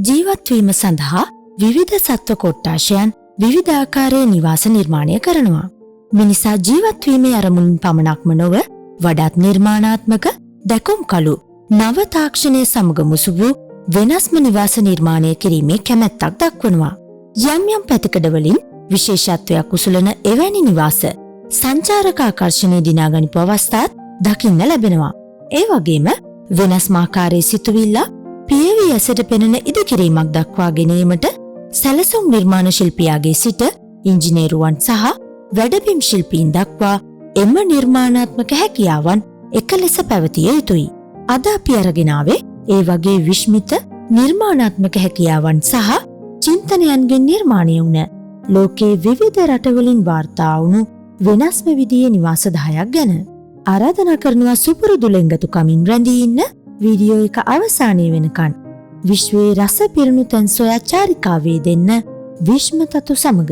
ජීවත් වීම සඳහා විවිධ සත්ව කොට්ටාශයන් විවිධාකාරයේ නිවාස නිර්මාණය කරනවා. මිනිසා ජීවත් වීමේ අරමුණින් පමණක්ම නොව වඩාත් නිර්මාණාත්මක දැකුම් කළු නව තාක්ෂණය සමග මුසු වූ වෙනස්ම නිවාස නිර්මාණය කිරීමේ කැමැත්තක් දක්වනවා. යම් යම් පැතිකඩවලින් විශේෂත්වයක් උසුලන එවැනි නිවාස සංචාරක ආකර්ෂණය දිනාගනිපු අවස්ථාත් දකින්න ලැබෙනවා. ඒ වගේම වෙනස්මාකාරයේ සිතුවිල්ල පියවි ඇසට පෙනෙන ඉදිකිරීමක් දක්වා ගැනීමට සැලසුම් නිර්මාණ ශිල්පියාගේ සිට ඉංජිනේරුවන් සහ වැඩබිම් ශිල්පීන් දක්වා එම නිර්මාණාත්මක හැකියාවන් එක ලෙස පැවතිය යුතුයි. අද අපි අරගෙන ආවේ ඒ වගේ විශ්මිත නිර්මාණාත්මක හැකියාවන් සහ චින්තනයන්ගෙන් නිර්මාණය වුණ ලෝකයේ විවිධ රටවලින් වාර්තා වුණු වෙනස්ම විදිහේ නිවාස 10ක් ගැන. ආරාධනා කරනවා සුපුරුදු ලෙන්ගතුකමින් රැඳී ඉන්න වීඩියෝ එක අවසානයේ වෙනකන් විශ්වයේ රස පිරුණු තැන් සොයා චාරිකාවේ දෙන්න විශ්ම තතු සමග.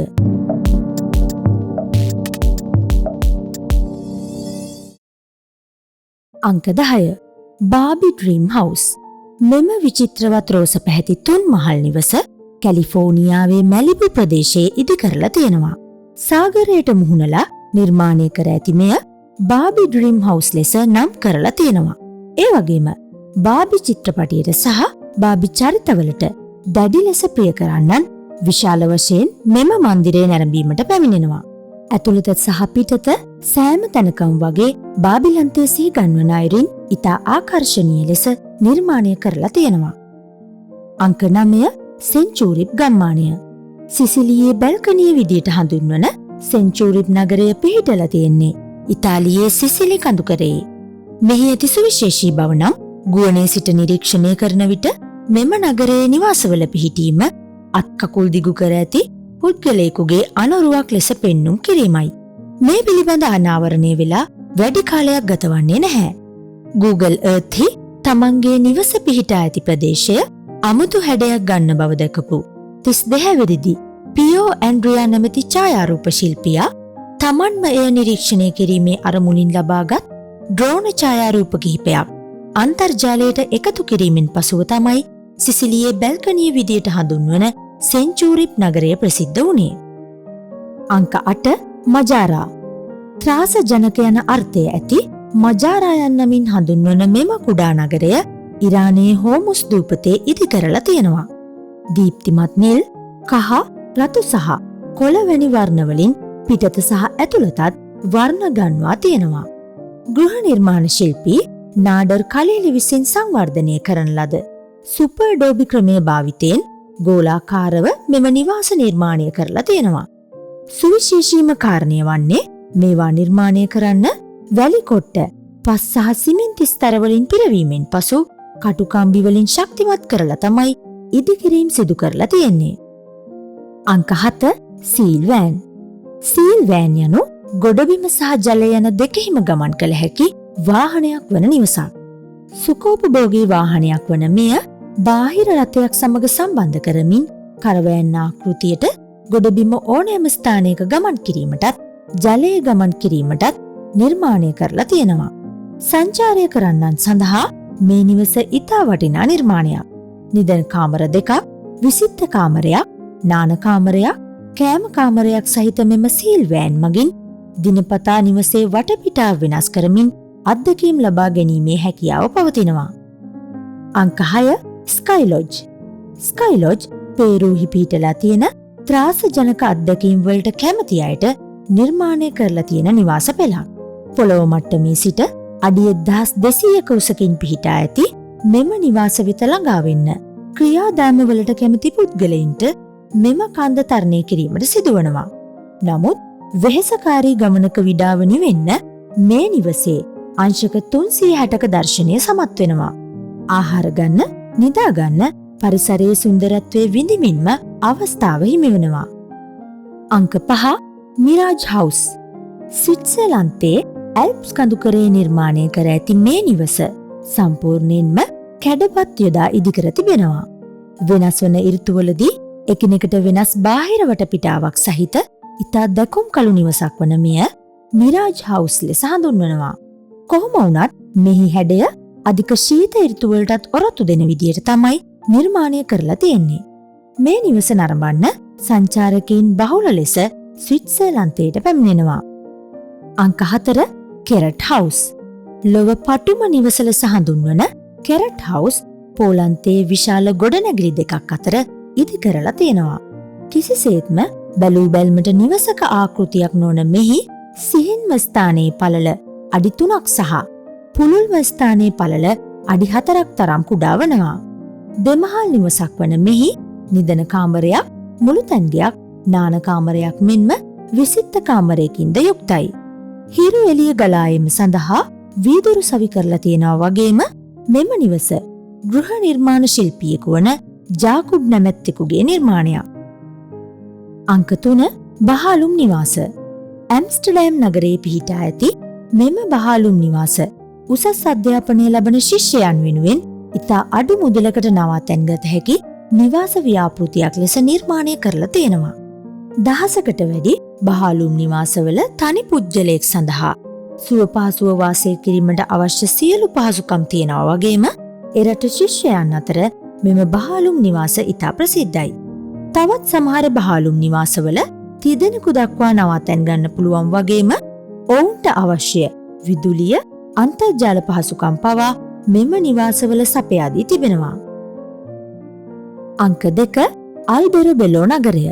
අංක 10. බාබි ඩ්‍රීම් හවුස්. මෙම විචිත්‍රවත් රෝස පැහැති තුන් මහල් නිවස කැලිෆෝනියාවේ මැලිබු ප්‍රදේශයේ ඉදි කරලා තියෙනවා. සාගරයට මුහුණලා නිර්මාණය කර ඇති මෙය බාබි ඩ්‍රීම් හවුස් ලෙස නම් කරලා තියෙනවා. ඒ වගේම බාබි චිත්‍රපටයට සහ බාබි චරිතවලට දැඩි ලෙස ප්‍රිය කරන්නන් විශාල වශයෙන් මෙම මන්දිරය නැරඹීමට පැමිණෙනවා. ඇතුළත සහ පිටත සෑම තැනකම වගේ බාබිලන්තයේ සිහි ගන්වන අයුරින් ඉතා ආකර්ශනීය ලෙස නිර්මාණය කරලා තියෙනවා. අංක 9. සෙන්චූරිප් ගම්මානය. සිසිලියේ බැල්කනිය විදියට හඳුන්වන සෙන්චූරිප් නගරය පිහිටලා තියෙන්නේ ඉතාලියේ සිසිලි කඳුකරයේ. මෙහි ඇති සුවිශේෂී බව නම් ගුවනේ සිට නිරීක්ෂණය කරන විට මෙම නගරයේ නිවාසවල පිහිටීම අත්කකුල් දිගු කර ඇති පුද්ගලයෙකුගේ අනුරුවක් ලෙස පෙන්눔 කිරීමයි. මේ පිළිබඳ අනාවරණය වෙලා වැඩි කාලයක් ගතවන්නේ නැහැ. Google Earth තමන්ගේ නිවස පිහිටා ඇති ප්‍රදේශය අමුතු හැඩයක් ගන්න බව දැකපු 32 වෙනිදි පියෝ ඇන්ඩ්‍රියා නැමැති ඡායාරූප ශිල්පියා තමන්ම එය නිරීක්ෂණය කිරීමේ අරමුණින් ලබාගත් ඩ්‍රෝන ඡායාරූප කිහිපයක් අන්තර්ජාලයට එකතු කිරීමෙන් පසුව තමයි සිසිලියේ බැල්කනිය විදියට හඳුන්වන සෙන්චූරිප් නගරය ප්‍රසිද්ධ වුණේ. අංක 8. මජාරා. ත්‍රාස ජනක යන අර්ථය ඇති මජාරා යන්නමින් හඳුන්වන මෙම කුඩා නගරය ඉරානයේ හෝමුස් දූපතේ ඉදි කරලා තියෙනවා. දීප්තිමත් නිල්, කහ, රතු සහ කොළ වැනි වර්ණවලින් පිටත සහ ඇතුළතත් වර්ණ ගන්වා තියෙනවා. ගෘහ නිර්මාණ ශිල්පී නාඩර් කලීලි විසින් සංවර්ධනය කරන ලද සුපර් ඩෝබි ක්‍රමය භාවිතයෙන් ගෝලාකාරව මෙම නිවාස නිර්මාණය කරලා තියෙනවා. සුවිශේෂීම කාරණය වන්නේ මේවා නිර්මාණය කරන්න වැලි කොට්ට පස් සහ සිමෙන්ති ස්තරවලින් පිරවීමෙන් පසු කටුකම්බි වලින් ශක්තිමත් කරලා තමයි ඉදිකිරීම් සිදු කරලා තියෙන්නේ. අංක 7. සීල් වෑන්. සීල් වෑන් යනු ගොඩබිම සහ ජලය යන දෙකෙහිම ගමන් කළ හැකි වාහනයක් වන නිවසක්. සුඛෝපභෝගී වාහනයක් වන මෙය බාහිර රථයක් සමග සම්බන්ධ කරමින් කරවෑන් ආකෘතියට ගොඩබිම ඕනෑම ස්ථානයක ගමන් කිරීමටත් ජලයේ ගමන් කිරීමටත් නිර්මාණය කරලා තියෙනවා. සංචාරය කරන්නන් සඳහා මේ නිවස ඉතා වටිනා නිර්මාණයක්. නිදන කාමර 2ක්, විසිත්ත කාමරයක්, නාන කාමරයක්, කෑම කාමරයක් සහිත මෙම සීල් වෑන් මගින් දිනපතා නිවසේ වටපිටාව වෙනස් කරමින් අත්දැකීම් ලබා ගැනීමේ හැකියාව පවතිනවා. අංක 6. ස්කයිලොජ්. ස්කයිලොජ් පේරුහි පිහිටලා තියෙන ත්‍රාස ජනක අත්දැකීම් වලට කැමති අයට නිර්මාණය කරලා තියෙන නිවාස පෙළක්. පොළොව මට්ටමේ සිට අඩි 1200ක උසකින් පිහිටා ඇති මෙම නිවාස වෙත ළඟා වෙන්න ක්‍රියාදාම වලට කැමති පුද්ගලයින්ට මෙම කන්ද තරණය කිරීමට සිදුවනවා. නමුත් වෙහෙසකාරී ගමනක විඩාවනි වෙන්න මේ නිවසේ අංශක 360ක දර්ශනය සමත් වෙනවා. ආහාර ගන්න, නිදා ගන්න, පරිසරයේ සුන්දරත්වයේ විඳිමින්ම අවස්ථාව හිමි වෙනවා. අංක 5. මිරාජ් හවුස්. ස්විට්සර්ලන්තයේ ඇල්ප්ස් කඳුකරේ නිර්මාණය කර ඇති මේ නිවස සම්පූර්ණයෙන්ම කැඩපත් යොදා ඉදිකර තිබෙනවා. වෙනස් වන ඍතුවලදී එකිනෙකට වෙනස් බාහිර වටපිටාවක් සහිත ඉතා දැකුම් කළු නිවසක් වන මෙය මිරාජ් හවුස් ලෙස හඳුන්වනවා. කොහොම වුණත් මෙහි හැඩය අධික ශීත ඍතුවලටත් ඔරොත්තු දෙන විදියට තමයි නිර්මාණය කරලා තියෙන්නේ. මේ නිවස නරඹන්න සංචාරකයින් බහුල ලෙස ස්විට්සර්ලන්තයට පැමිණෙනවා. අංක 4 කෙරට් හවුස්. ලොව පටුම නිවස ලෙස හඳුන්වන කෙරට් හවුස් පෝලන්තයේ විශාල ගොඩනැගිලි දෙකක් අතර ඉදි කරලා තියෙනවා. කිසිසේත්ම බැලූ බැල්මට නිවසක ආකෘතියක් නොවන මෙහි සිහින්ම ස්ථානයේ පළල අඩි 3ක් සහ පුළුල්ම ස්ථානයේ පළල අඩි 4ක් තරම් කුඩා වනවා. දෙමහල් නිවසක් වන මෙහි නිදන කාමරයක්, මුළු තැන්ගයක්, නාන කාමරයක් මෙන්ම විසිත්ත කාමරයකින්ද යුක්තයි. හිරු එළිය ගලා ඒම සඳහා වීදුරු සවි කරලා තියෙනවා වගේම මෙම නිවස ගෘහ නිර්මාණ ශිල්පියෙකු වන ජාකුබ් නැමැත්තෙකුගේ නිර්මාණයක්. අංක 3 බහාලුම් නිවාස. ඇම්ස්ටර්ඩෑම් නගරයේ පිහිටා ඇති මෙම බහාලුම් නිවාස උසස් අධ්‍යාපනය ලබන ශිෂ්‍යයන් වෙනුවෙන් ඉතා අඩු මුදලකට නවාතැන් ගත හැකි නිවාස ව්‍යාපෘතියක් ලෙස නිර්මාණය කරලා තියෙනවා. දහසකට වැඩි බහාලුම් නිවාසවල තනි පුජ්‍යලයක් සඳහා සුව පහසුව වාසය කිරීමට අවශ්‍ය සියලු පහසුකම් තියෙනවා වගේම එරට ශිෂ්‍යයන් අතර මෙම බහාලුම් නිවාස ඉතා ප්‍රසිද්ධයි. තවත් සමහර බහාලුම් නිවාසවල තිදෙනෙකු දක්වා නවාතැන් ගන්න පුළුවන් වගේම ඔවුන්ට අවශ්‍ය විදුලිය, අන්තර්ජාල පහසුකම් පවා මෙම නිවාසවල සපයා දී තිබෙනවා. අංක 2 අල්බෙරොබෙලෝ නගරය.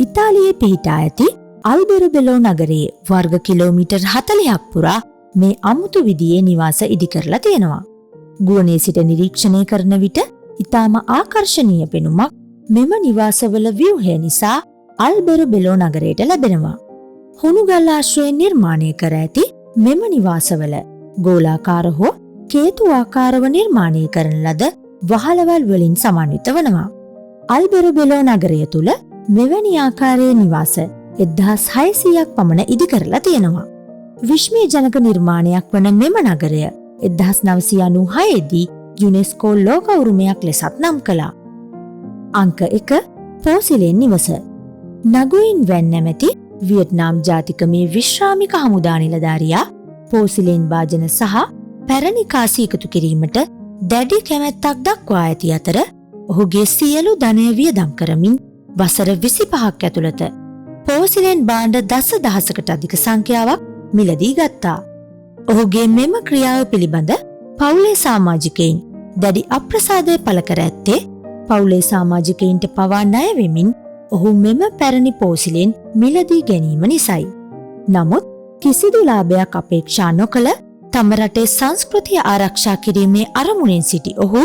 ඉතාලියේ පිහිටා ඇති අල්බෙරොබෙලෝ නගරයේ වර්ග කිලෝමීටර් 40ක් පුරා මේ අමුතු විදියේ නිවාස ඉදි කරලා තියෙනවා. ගුවනේ සිට නිරීක්ෂණය කරන විට ඉතාම ආකර්ශනීය පෙනුමක් මෙම නිවාසවල ව්‍යුහය නිසා අල්බෙරොබෙලෝ නගරයට ලැබෙනවා. හුණුගල් ආශ්‍රයෙන් නිර්මාණය කර ඇති මෙම නිවාසවල ගෝලාකාර හෝ කේතු ආකාරව නිර්මාණය කරන ලද වහලවල් වලින් සමන්විත වනවා. අල්බෙරොබෙලෝ නගරය තුල මෙවැනි ආකාරයේ නිවාස 1600ක් පමණ ඉදි කරලා තියෙනවා. විශ්මයජනක නිර්මාණයක් වන මෙම නගරය 1996 දී යුනෙස්කෝ ලෝක උරුමයක් ලෙසත් නම් කළා. අංක 1 පෝසිලෙන් නිවස. නගුයින් වැන් නැමැති වියට්නාම් ජාතිකමේ විශ්‍රාමික හමුදා නිලධාරියා පෝසිලෙන් භාජන සහ පැරණි කාසි එකතු කිරීමට දැඩි කැමැත්තක් දක්වා ඇති අතර ඔහුගේ සියලු ධනය වියදම් කරමින් වසර 25ක් ඇතුළත පෝසිලෙන් භාණ්ඩ දසදහසකට අධික සංඛ්‍යාවක් මිලදී ගත්තා. ඔහුගේ මෙම ක්‍රියාව පිළිබඳ පවුලේ සමාජිකයින් දැඩි අප්‍රසාදය පළ කර ඇත්තේ පවුලේ සමාජිකයින්ට පවා ණය වෙමින් ඔහු මෙම පැරණි පෝසිලෙන් මිලදී ගැනීම නිසයි. නමුත් කිසිදු ලාභයක් අපේක්ෂා නොකළ තම රටේ සංස්කෘතිය ආරක්ෂා කිරීමේ අරමුණෙන් සිටි ඔහු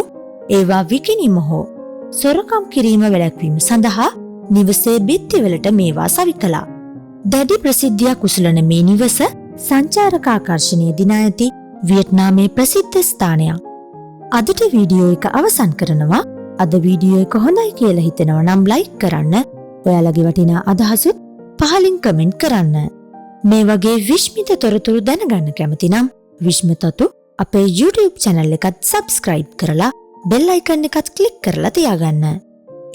ඒවා විකිණීම හෝ සොරකම් කිරීම වැළැක්වීම සඳහා නිවසේ බිත්තිවලට මේවා සවි කළා. දැඩි ප්‍රසිද්ධියක් උසුලන මේ නිවස සංචාරක ආකර්ෂණය දිනා ඇති වියට්නාමේ ප්‍රසිද්ධ ස්ථානයක්. අදට වීඩියෝ එක අවසන් කරනවා. අද වීඩියෝ එක හොඳයි කියලා හිතෙනවා නම් ලයික් කරන්න. ඔයාලගේ වටිනා අදහසුත් පහලින් කමෙන්ට් කරන්න. මේ වගේ විශ්මිත තොරතුරු දැනගන්න කැමති නම් විශ්මතතු අපේ YouTube channel එකත් subscribe කරලා bell icon එකත් click කරලා තියාගන්න.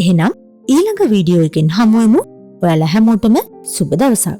එහෙනම් ඊළඟ වීඩියෝ එකෙන් හමු වෙමු. ඔයාලා හැමෝටම සුබ දවසක්.